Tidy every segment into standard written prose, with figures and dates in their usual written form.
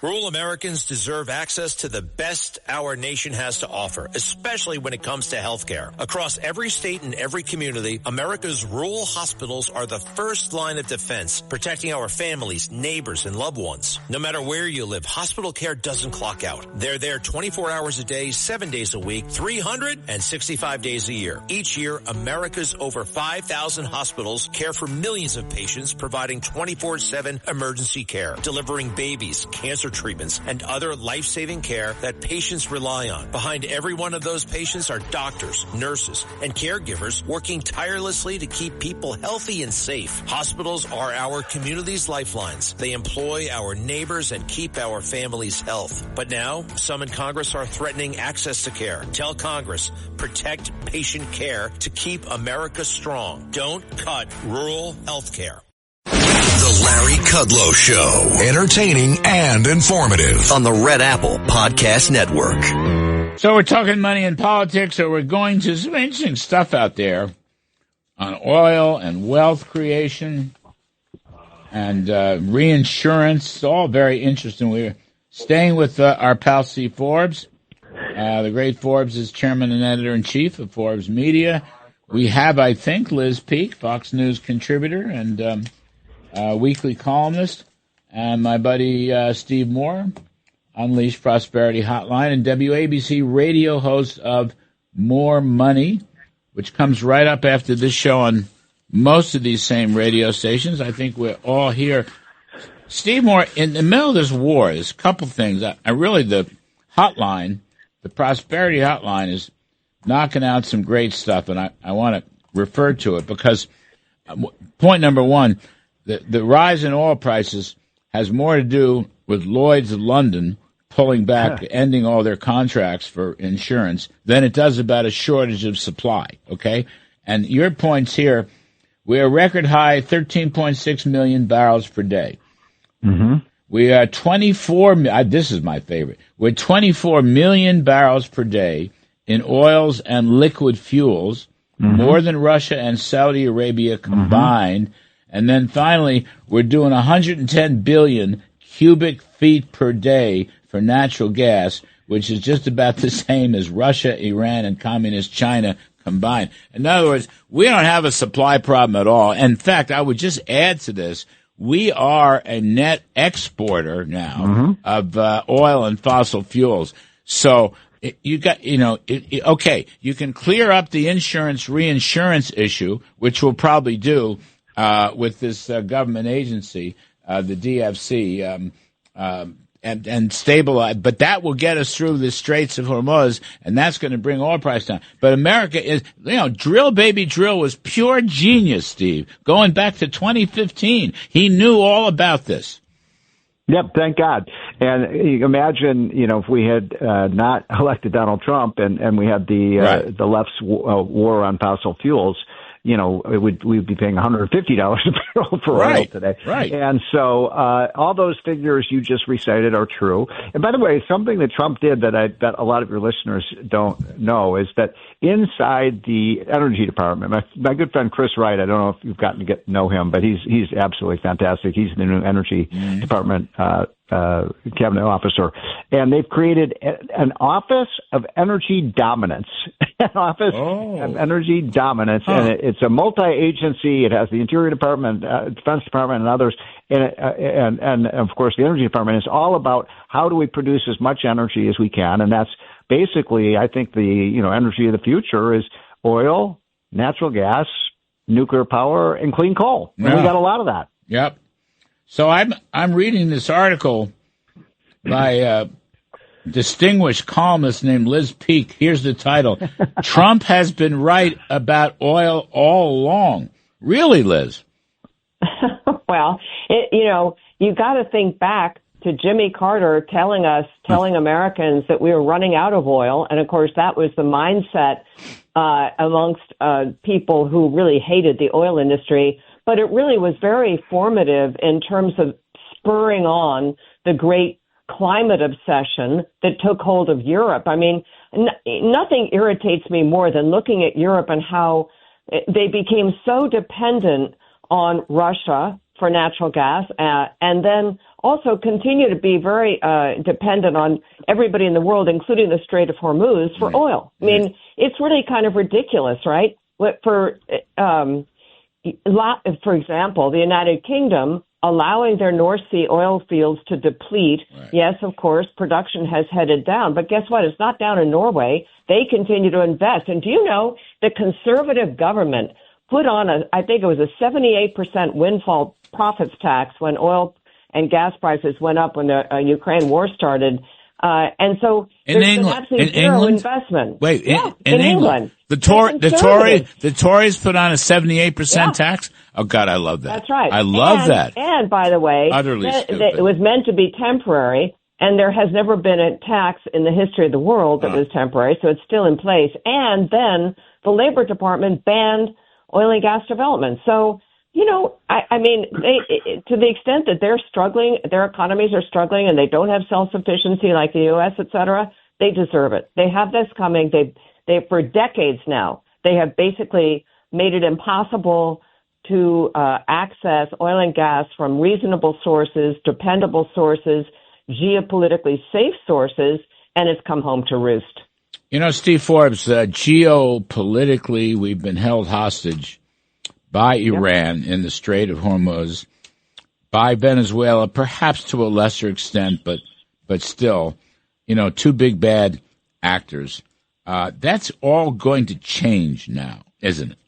Rural Americans deserve access to the best our nation has to offer, especially when it comes to health care. Across every state and every community, America's rural hospitals are the first line of defense, protecting our families, neighbors, and loved ones. No matter where you live, hospital care doesn't clock out. They're there 24 hours a day, 7 days a week, 365 days a year. Each year, America's over 5,000 hospitals care for millions of patients, providing 24/7 emergency care, delivering babies, cancer treatments, and other life-saving care that patients rely on. Behind every one of those patients are doctors, nurses, and caregivers working tirelessly to keep people healthy and safe. Hospitals are our community's lifelines. They employ our neighbors and keep our families' health. But now, some in Congress are threatening access to care. Tell Congress, protect patient care to keep America strong. Don't cut rural health care. The Larry Kudlow Show. Entertaining and informative on the Red Apple Podcast Network. So we're talking money and politics, so we're going to some interesting stuff out there on oil and wealth creation and reinsurance. All very interesting. We're staying with our pal Steve Forbes. The great Forbes is chairman and editor-in-chief of Forbes Media. We have, I think, Liz Peek, Fox News contributor and weekly columnist, and my buddy Steve Moore, Unleashed Prosperity Hotline, and WABC radio host of More Money, which comes right up after this show on most of these same radio stations. I think we're all here. Steve Moore, in the middle of this war, there's a couple things. I really, the hotline, the Prosperity Hotline, is knocking out some great stuff, and I want to refer to it because point number one, the rise in oil prices has more to do with Lloyd's of London pulling back, ending all their contracts for insurance, than it does about a shortage of supply, okay? And your points here, we're a record high 13.6 million barrels per day. Mm-hmm. We are 24, this is my favorite, we're 24 million barrels per day in oils and liquid fuels, more than Russia and Saudi Arabia combined. And then finally, we're doing 110 billion cubic feet per day for natural gas, which is just about the same as Russia, Iran, and communist China combined. In other words, we don't have a supply problem at all. In fact, I would just add to this, we are a net exporter now of oil and fossil fuels. So you got, okay, you can clear up the reinsurance issue, which we'll probably do with this government agency, the DFC, and stabilize. But that will get us through the Straits of Hormuz, and that's going to bring oil price down. But America is, drill baby drill was pure genius, Steve. Going back to 2015, he knew all about this. Yep, thank God. And you imagine, if we had not elected Donald Trump and we had the left's war on fossil fuels, we'd be paying $150 a barrel for oil today. Right. And so all those figures you just recited are true. And by the way, something that Trump did that I bet a lot of your listeners don't know is that inside the Energy Department, my good friend Chris Wright, I don't know if you've gotten to know him, but he's absolutely fantastic. He's the new Energy Department cabinet officer, and they've created an Office of Energy Dominance. An Office of Energy Dominance, and it's a multi-agency. It has the Interior Department, Defense Department, and others, and of course the Energy Department is all about how do we produce as much energy as we can, and that's basically, I think, the energy of the future is oil, natural gas, nuclear power, and clean coal. And we got a lot of that. Yep. So I'm reading this article by a distinguished columnist named Liz Peek. Here's the title: Trump has been right about oil all along. Really, Liz? Well, you got to think back to Jimmy Carter telling Americans that we were running out of oil, and of course that was the mindset amongst people who really hated the oil industry. But it really was very formative in terms of spurring on the great climate obsession that took hold of Europe. I mean, nothing irritates me more than looking at Europe and how they became so dependent on Russia for natural gas and then also continue to be very dependent on everybody in the world, including the Strait of Hormuz, for oil. I mean, it's really kind of ridiculous, right? For example, the United Kingdom allowing their North Sea oil fields to deplete. Right. Yes, of course, production has headed down. But guess what? It's not down in Norway. They continue to invest. And do you know the conservative government put on I think it was a 78% windfall profits tax when oil and gas prices went up when the Ukraine war started. And so there's been absolutely zero investment. Wait, in England. The Tories put on a 78% tax? Oh, God, I love that. That's right. I love that. And, by the way, it was meant to be temporary, and there has never been a tax in the history of the world that was temporary, so it's still in place. And then the Labor Department banned oil and gas development. So, you know, I mean, to the extent that they're struggling, their economies are struggling, and they don't have self-sufficiency like the U.S., et cetera, they deserve it. They have this coming. They for decades now, they have basically made it impossible to access oil and gas from reasonable sources, dependable sources, geopolitically safe sources, and it's come home to roost. You know, Steve Forbes, geopolitically, we've been held hostage by Iran in the Strait of Hormuz, by Venezuela, perhaps to a lesser extent, but still, you know, two big bad actors. That's all going to change now, isn't it?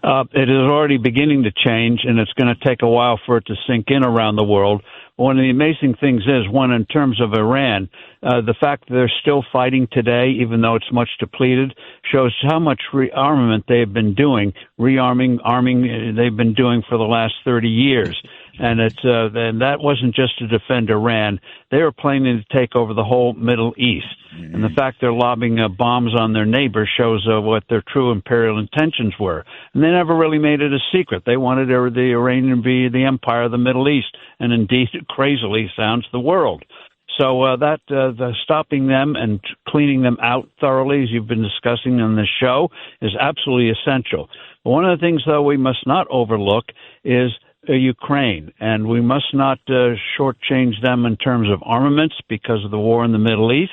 It is already beginning to change, and it's going to take a while for it to sink in around the world. One of the amazing things is, in terms of Iran, the fact that they're still fighting today, even though it's much depleted, shows how much rearmament they've been doing, arming they've been doing for the last 30 years. And and that wasn't just to defend Iran. They were planning to take over the whole Middle East. Mm-hmm. And the fact they're lobbing bombs on their neighbors shows what their true imperial intentions were. And they never really made it a secret. They wanted the Iranian to be the empire of the Middle East, and indeed, it crazily sounds the world. So the stopping them and cleaning them out thoroughly, as you've been discussing on this show, is absolutely essential. But one of the things, though, we must not overlook is Ukraine, and we must not shortchange them in terms of armaments because of the war in the Middle East.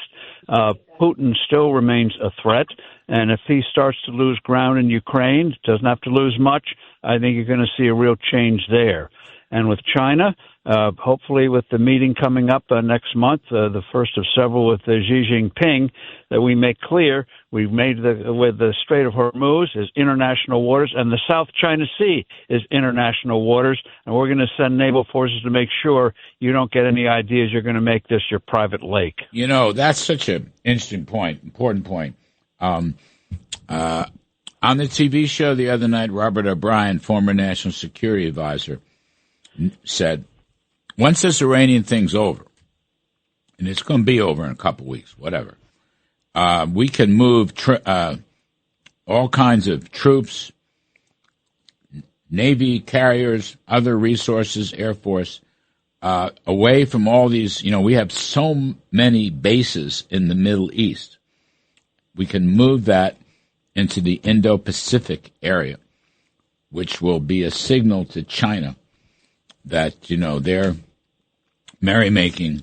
Putin still remains a threat, and if he starts to lose ground in Ukraine, doesn't have to lose much, I think you're going to see a real change there. And with China, hopefully with the meeting coming up next month, the first of several with Xi Jinping, that we make clear we've made with the Strait of Hormuz is international waters, and the South China Sea is international waters, and we're going to send naval forces to make sure you don't get any ideas you're going to make this your private lake. You know, that's such an interesting point, important point. On the TV show the other night, Robert O'Brien, former National Security Advisor, said, once this Iranian thing's over, and it's going to be over in a couple weeks, whatever, we can move all kinds of troops, Navy, carriers, other resources, Air Force, away from all these. You know, we have so many bases in the Middle East. We can move that into the Indo-Pacific area, which will be a signal to China that, you know, their merrymaking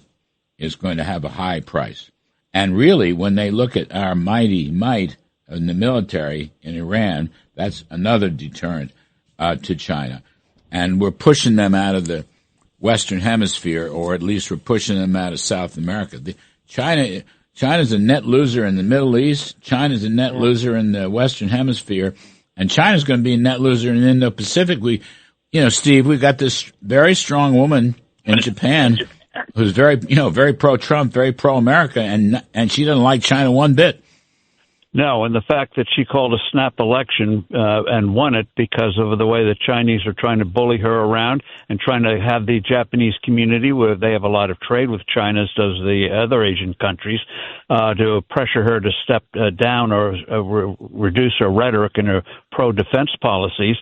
is going to have a high price. And really, when they look at our mighty might in the military in Iran, that's another deterrent to China. And we're pushing them out of the Western Hemisphere, or at least we're pushing them out of South America. China's a net loser in the Middle East. China's a net loser in the Western Hemisphere. And China's going to be a net loser in the Indo-Pacific. You know, Steve, we've got this very strong woman in Japan who's very pro-Trump, very pro-America, and she doesn't like China one bit. No, and the fact that she called a snap election and won it because of the way the Chinese are trying to bully her around and trying to have the Japanese community, where they have a lot of trade with China, as does the other Asian countries, to pressure her to step down or reduce her rhetoric and her pro-defense policies.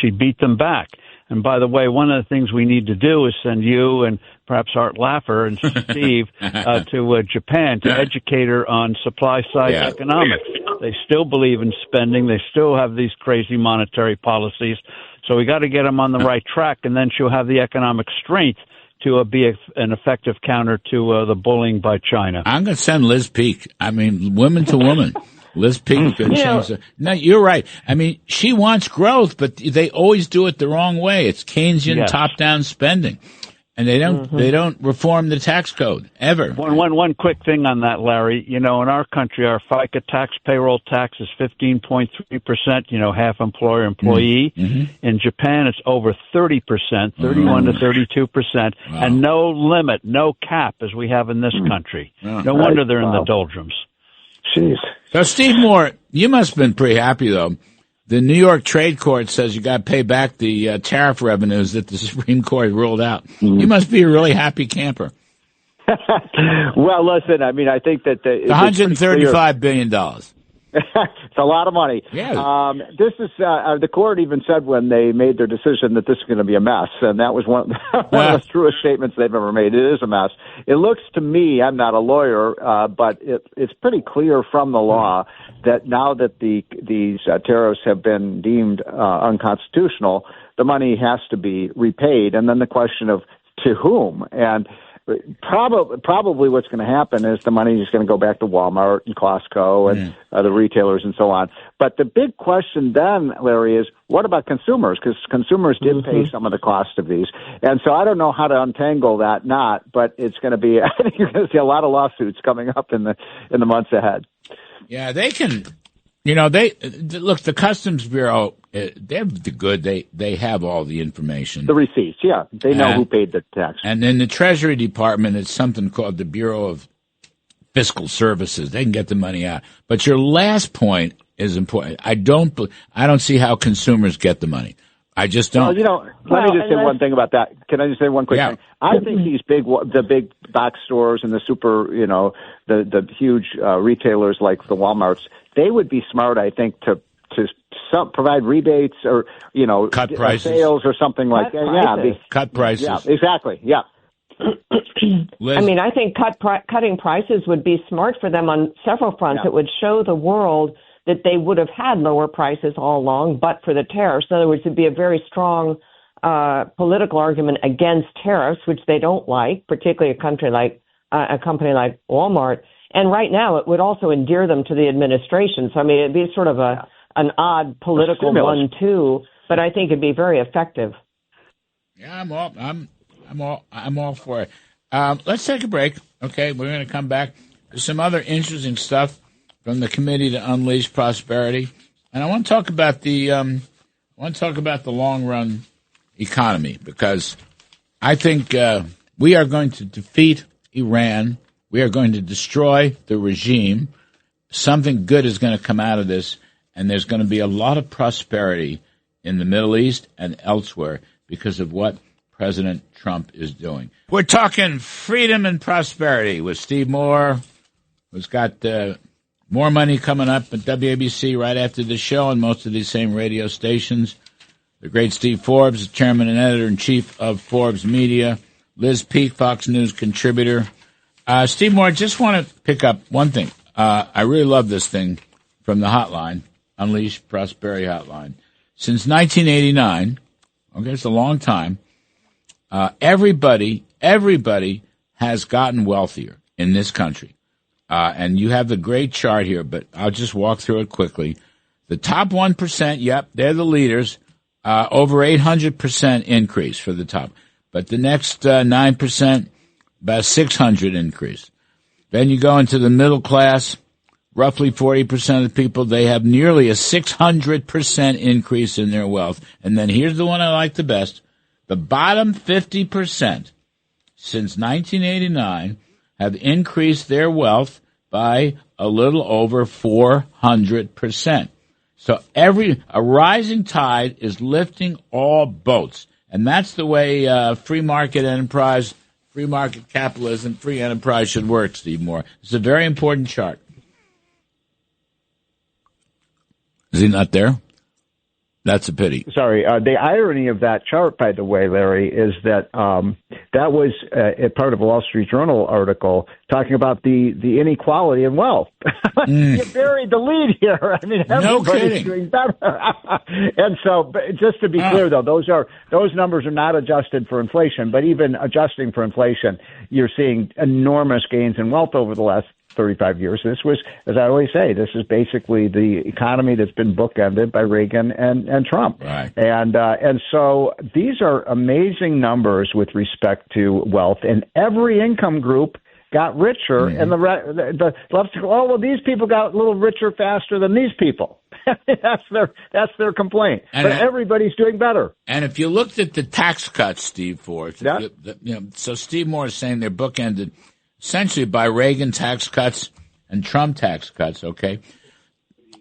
She beat them back. And by the way, one of the things we need to do is send you and perhaps Art Laffer and Steve to Japan to educate her on supply-side economics. They still believe in spending. They still have these crazy monetary policies. So we got to get them on the right track, and then she'll have the economic strength to be an effective counter to the bullying by China. I'm going to send Liz Peek. I mean, woman to woman. Liz Peek could change it. No, you're right. I mean, she wants growth, but they always do it the wrong way. It's Keynesian top-down spending. And they don't reform the tax code ever. One quick thing on that, Larry. You know, in our country, our FICA tax, payroll tax is 15.3%. You know, half employer employee. Mm-hmm. In Japan, it's over 30%, 31 to 32%, and no limit, no cap as we have in this country. No wonder they're in the doldrums. Jeez. So, Steve Moore, you must have been pretty happy though. The New York Trade Court says you got to pay back the tariff revenues that the Supreme Court ruled out. You must be a really happy camper. Well, listen, I mean, I think that it's $135 billion. It's a lot of money. Yeah. This is the court even said when they made their decision that this is going to be a mess, and that was one of the truest statements they've ever made. It is a mess. It looks to me, I'm not a lawyer, but it's pretty clear from the law that now that these tariffs have been deemed unconstitutional, the money has to be repaid, and then the question of to whom. And probably what's going to happen is the money is going to go back to Walmart and Costco and the retailers and so on. But the big question then, Larry, is what about consumers? Because consumers did pay some of the cost of these. And so I don't know how to untangle that knot, but it's going to be, I think you're going to see a lot of lawsuits coming up in the months ahead. Yeah, they can, look, the Customs Bureau, they're good. They have all the information. The receipts, yeah. They know who paid the tax. And in the Treasury Department, it's something called the Bureau of Fiscal Services. They can get the money out. But your last point is important. I don't see how consumers get the money. I just don't. Well, let me just say one thing about that. Can I just say one quick thing? I think the big box stores and the super, the huge retailers like the Walmarts, they would be smart, I think, to provide rebates or, cut prices. Sales or something like that. Yeah, cut prices. Yeah, exactly. Yeah. I mean, I think cutting prices would be smart for them on several fronts. Yeah. It would show the world that they would have had lower prices all along, but for the tariffs. In other words, it'd be a very strong political argument against tariffs, which they don't like, particularly a company like Walmart. And right now, it would also endear them to the administration. So, I mean, it'd be sort of an odd political one too, but I think it'd be very effective. Yeah, I'm all for it. Let's take a break. Okay, we're going to come back. There's some other interesting stuff from the Committee to Unleash Prosperity, and I want to talk about the long run economy, because I think we are going to defeat Iran. We are going to destroy the regime. Something good is going to come out of this, and there's going to be a lot of prosperity in the Middle East and elsewhere because of what President Trump is doing. We're talking freedom and prosperity with Steve Moore, who's got more money coming up at WABC right after the show and most of these same radio stations. The great Steve Forbes, the chairman and editor-in-chief of Forbes Media. Liz Peek, Fox News contributor. Steve Moore, just want to pick up one thing. I really love this thing from the hotline, Unleash Prosperity Hotline. Since 1989, okay, it's a long time, everybody has gotten wealthier in this country. And you have the great chart here, but I'll just walk through it quickly. The top 1%, yep, they're the leaders, over 800% increase for the top. But the next 9%, about 600 increase. Then you go into the middle class, roughly 40% of the people, they have nearly a 600% increase in their wealth. And then here's the one I like the best. The bottom 50% since 1989 have increased their wealth by a little over 400%. So a rising tide is lifting all boats. And that's the way free market enterprise, free market capitalism, free enterprise should work, Steve Moore. It's a very important chart. Is he not there? That's a pity. Sorry. The irony of that chart, by the way, Larry, is that that was a part of a Wall Street Journal article talking about the inequality in wealth. You buried the lead here. I mean, everybody's doing better. And so, just to be clear, though, those numbers are not adjusted for inflation. But even adjusting for inflation, you're seeing enormous gains in wealth over the last 35 years. This was, as I always say, this is basically the economy that's been bookended by Reagan and Trump. Right. And so these are amazing numbers with respect to wealth, and every income group got richer, and the left go, oh, well, these people got a little richer faster than these people. that's their complaint. But everybody's doing better. And if you looked at the tax cuts, Steve Ford, so Steve Moore is saying they're bookended essentially by Reagan tax cuts and Trump tax cuts, okay?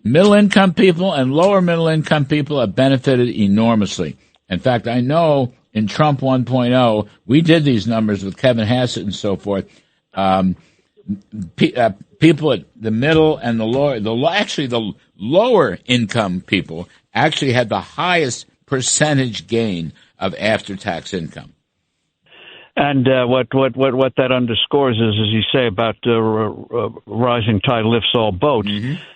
Middle-income people and lower middle-income people have benefited enormously. In fact, I know in Trump 1.0, we did these numbers with Kevin Hassett and so forth. People at the middle and the lower income people actually had the highest percentage gain of after-tax income. And what that underscores is, as you say, about rising tide lifts all boats.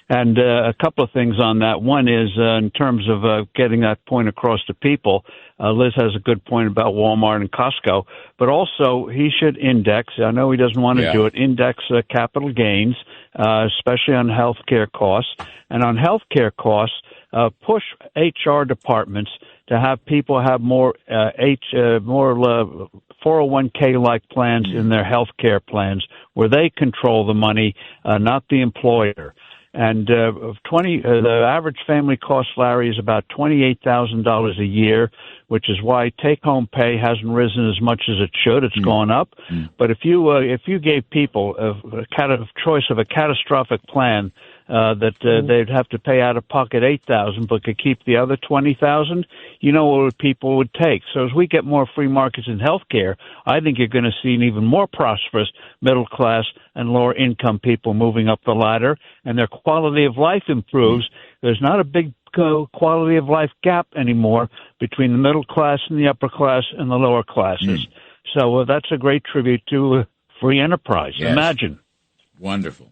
And a couple of things on that. One is in terms of getting that point across to people. Liz has a good point about Walmart and Costco, but also he should index. I know he doesn't want to do it. Index capital gains, especially on healthcare costs, and on healthcare costs, push HR departments to have people have more 401k-like plans in their health care plans where they control the money, not the employer. And the average family cost, Larry, is about $28,000 a year, which is why take-home pay hasn't risen as much as it should. It's gone up. But if you gave people a choice of a catastrophic plan, that they'd have to pay out of pocket $8,000, but could keep the other $20,000. You know what people would take. So as we get more free markets in healthcare, I think you're going to see an even more prosperous middle class and lower income people moving up the ladder, and their quality of life improves. There's not a big quality of life gap anymore between the middle class and the upper class and the lower classes. So that's a great tribute to free enterprise. Yes. Imagine. Wonderful.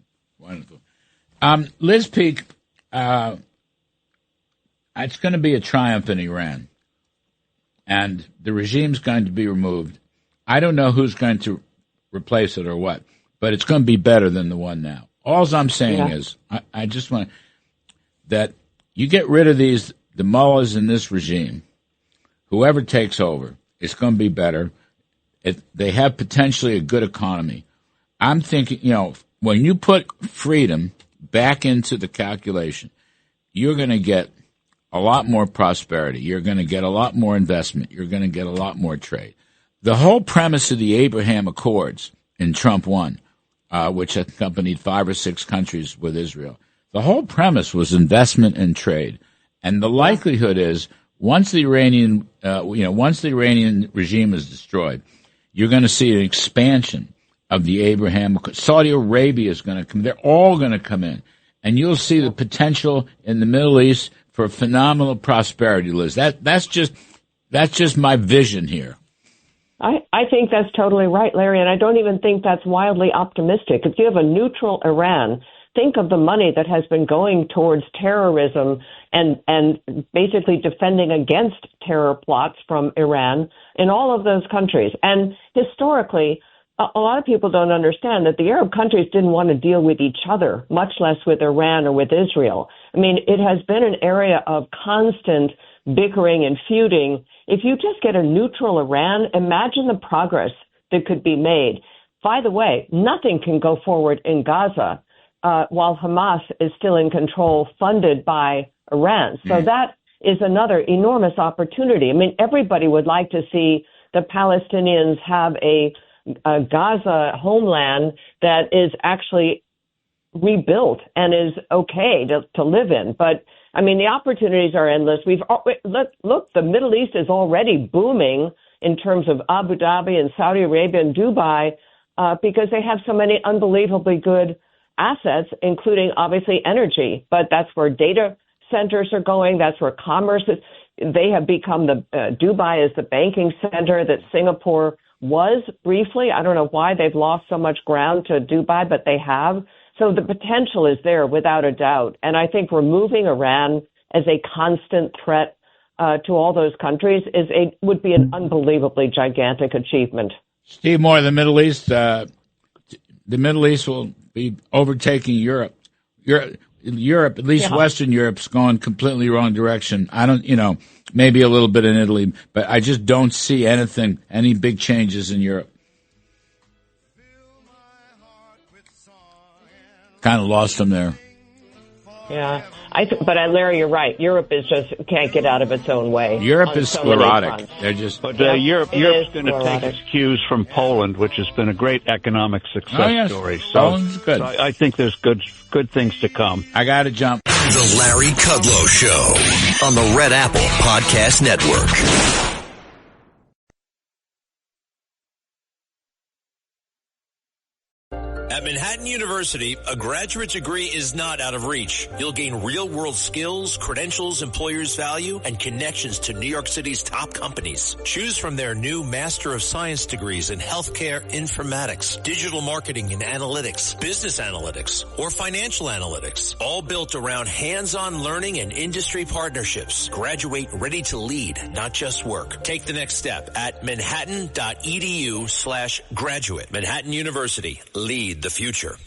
Liz Peek, it's going to be a triumph in Iran, and the regime's going to be removed. I don't know who's going to replace it or what, but it's going to be better than the one now. All I'm saying is I just want that you get rid of the mullahs in this regime. Whoever takes over, it's going to be better. They have potentially a good economy. I'm thinking, when you put freedom back into the calculation, you're going to get a lot more prosperity. You're going to get a lot more investment. You're going to get a lot more trade. The whole premise of the Abraham Accords in Trump 1, which accompanied 5 or 6 countries with Israel, the whole premise was investment and trade. And the likelihood is once the Iranian regime is destroyed, you're going to see an expansion of the Abraham. Saudi Arabia is going to come. They're all going to come in. And you'll see the potential in the Middle East for phenomenal prosperity, Liz. That's just my vision here. I think that's totally right, Larry, and I don't even think that's wildly optimistic. If you have a neutral Iran, think of the money that has been going towards terrorism and basically defending against terror plots from Iran in all of those countries. And historically, a lot of people don't understand that the Arab countries didn't want to deal with each other, much less with Iran or with Israel. I mean, it has been an area of constant bickering and feuding. If you just get a neutral Iran, imagine the progress that could be made. By the way, nothing can go forward in Gaza while Hamas is still in control, funded by Iran. So that is another enormous opportunity. I mean, everybody would like to see the Palestinians have a Gaza homeland that is actually rebuilt and is okay to live in. But I mean, the opportunities are endless. Look, the Middle East is already booming in terms of Abu Dhabi and Saudi Arabia and Dubai because they have so many unbelievably good assets, including obviously energy. But that's where data centers are going. That's where commerce is. They have become Dubai is the banking center that Singapore was briefly. I don't know why they've lost so much ground to Dubai, but they have. So the potential is there without a doubt. And I think removing Iran as a constant threat to all those countries would be an unbelievably gigantic achievement. Steve Moore, the Middle East will be overtaking Europe. Europe, at least Western Europe's going completely wrong direction. I don't, maybe a little bit in Italy, but I just don't see any big changes in Europe. Kind of lost them there. Yeah. But Larry, you're right. Europe can't get out of its own way. Europe is sclerotic. They're just. But Europe's going to take its cues from Poland, which has been a great economic success story. So, Poland's good. So I think there's good things to come. I got to jump. The Larry Kudlow Show on the Red Apple Podcast Network. At Manhattan University, a graduate degree is not out of reach. You'll gain real-world skills, credentials employers value, and connections to New York City's top companies. Choose from their new Master of Science degrees in Healthcare Informatics, Digital Marketing and Analytics, Business Analytics, or Financial Analytics, all built around hands-on learning and industry partnerships. Graduate ready to lead, not just work. Take the next step at manhattan.edu/graduate. Manhattan University. Lead the future.